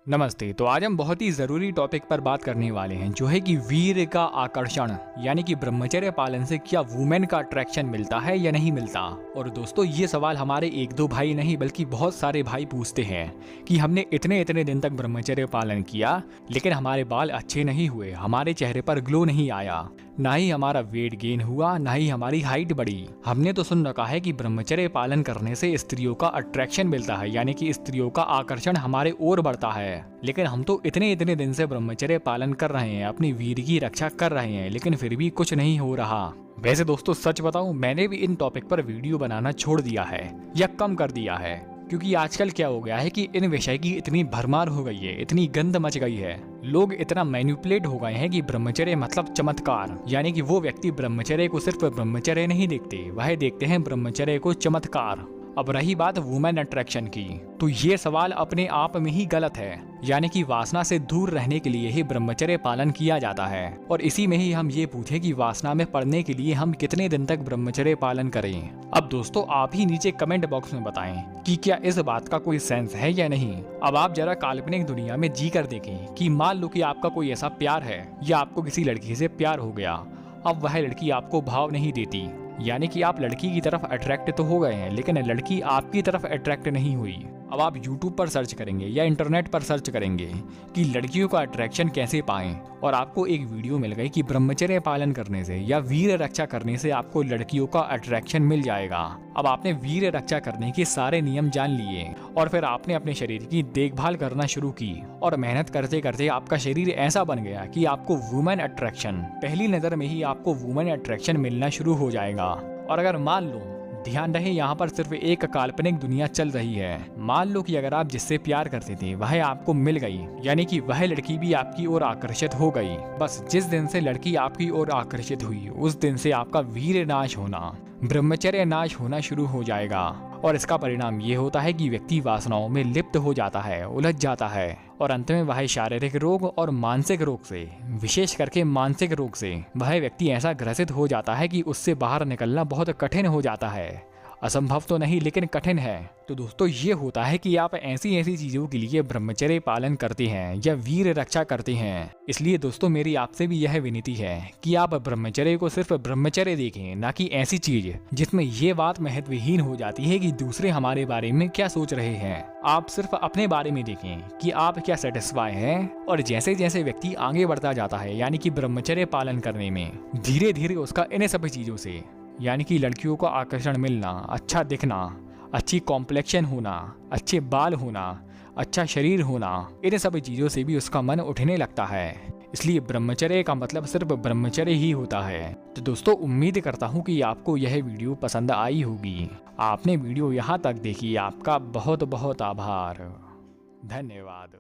नमस्ते। तो आज हम बहुत ही ज़रूरी टॉपिक पर बात करने वाले हैं, जो है कि वीर का आकर्षण यानी कि ब्रह्मचर्य पालन से क्या वुमेन का अट्रैक्शन मिलता है या नहीं मिलता। और दोस्तों, ये सवाल हमारे एक दो भाई नहीं बल्कि बहुत सारे भाई पूछते हैं कि हमने इतने इतने दिन तक ब्रह्मचर्य पालन किया लेकिन हमारे बाल अच्छे नहीं हुए, हमारे चेहरे पर ग्लो नहीं आया, ना ही हमारा वेट गेन हुआ, ना ही हमारी हाइट बढ़ी। हमने तो सुन रखा है कि ब्रह्मचर्य पालन करने से स्त्रियों का अट्रैक्शन मिलता है, यानी कि स्त्रियों का आकर्षण हमारे ओर बढ़ता है। लेकिन हम तो इतने इतने दिन से ब्रह्मचर्य पालन कर रहे हैं, अपनी वीर की रक्षा कर रहे हैं, लेकिन फिर भी कुछ नहीं हो रहा। वैसे दोस्तों, सच बताऊं, मैंने भी इन टॉपिक पर वीडियो बनाना छोड़ दिया है या कम कर दिया है, क्योंकि आजकल क्या हो गया है कि इन विषय की इतनी भरमार हो गई है, इतनी गंद मच गई है, लोग इतना मैनिपुलेट हो गए हैं कि ब्रह्मचर्य मतलब चमत्कार। यानी कि वो व्यक्ति ब्रह्मचर्य को सिर्फ ब्रह्मचर्य नहीं देखते, वह देखते हैं ब्रह्मचर्य को चमत्कार। अब रही बात वुमेन अट्रैक्शन की, तो ये सवाल अपने आप में ही गलत है। यानी कि वासना से दूर रहने के लिए ही ब्रह्मचर्य पालन किया जाता है। और इसी में ही हम ये पूछे कि वासना में पड़ने के लिए हम कितने दिन तक ब्रह्मचर्य पालन करें। अब दोस्तों, आप ही नीचे कमेंट बॉक्स में बताएं कि क्या इस बात का कोई सेंस है या नहीं। अब आप जरा काल्पनिक दुनिया में जी कर देखें कि मान लो कि आपका कोई ऐसा प्यार है या आपको किसी लड़की से प्यार हो गया। अब वह लड़की आपको भाव नहीं देती, यानी कि आप लड़की की तरफ अट्रैक्ट तो हो गए हैं लेकिन लड़की आपकी तरफ अट्रैक्ट नहीं हुई। अब आप YouTube पर सर्च करेंगे या इंटरनेट पर सर्च करेंगे कि लड़कियों का अट्रैक्शन कैसे पाएं, और आपको एक वीडियो मिल गई कि ब्रह्मचर्य पालन करने से या वीर रक्षा करने से आपको लड़कियों का अट्रैक्शन मिल जाएगा। अब आपने वीर रक्षा करने के सारे नियम जान लिए और फिर आपने अपने शरीर की देखभाल करना शुरू की, और मेहनत करते करते आपका शरीर ऐसा बन गया कि आपको वुमेन अट्रैक्शन, पहली नजर में ही आपको वुमेन अट्रैक्शन मिलना शुरू हो जाएगा। और अगर मान लो, ध्यान रहे, यहाँ पर सिर्फ एक काल्पनिक दुनिया चल रही है। मान लो कि अगर आप जिससे प्यार करते थे वह आपको मिल गई, यानी कि वह लड़की भी आपकी ओर आकर्षित हो गई। बस जिस दिन से लड़की आपकी ओर आकर्षित हुई उस दिन से आपका वीर नाश होना, ब्रह्मचर्य नाश होना शुरू हो जाएगा। और इसका परिणाम ये होता है कि व्यक्ति वासनाओं में लिप्त हो जाता है, उलझ जाता है, और अंत में वह शारीरिक रोग और मानसिक रोग से, विशेष करके मानसिक रोग से, वह व्यक्ति ऐसा ग्रसित हो जाता है कि उससे बाहर निकलना बहुत कठिन हो जाता है। असंभव तो नहीं लेकिन कठिन है। तो दोस्तों, ये होता है कि आप ऐसी ऐसी चीजों के लिए ब्रह्मचर्य पालन करते हैं या वीर रक्षा करते हैं। इसलिए दोस्तों, मेरी आपसे भी यह विनती है कि आप ब्रह्मचर्य को सिर्फ ब्रह्मचर्य देखें, ना कि ऐसी चीज जिसमें ये बात महत्वहीन हो जाती है कि दूसरे हमारे बारे में क्या सोच रहे हैं। आप सिर्फ अपने बारे में देखें कि आप क्या सेटिस्फाई हैं, और जैसे जैसे व्यक्ति आगे बढ़ता जाता है, यानी कि ब्रह्मचर्य पालन करने में, धीरे धीरे उसका इन सभी चीजों से, यानी कि लड़कियों का आकर्षण मिलना, अच्छा दिखना, अच्छी कॉम्प्लेक्शन होना, अच्छे बाल होना, अच्छा शरीर होना, इन सभी चीज़ों से भी उसका मन उठने लगता है। इसलिए ब्रह्मचर्य का मतलब सिर्फ ब्रह्मचर्य ही होता है। तो दोस्तों, उम्मीद करता हूँ कि आपको यह वीडियो पसंद आई होगी। आपने वीडियो यहाँ तक देखी, आपका बहुत बहुत आभार, धन्यवाद।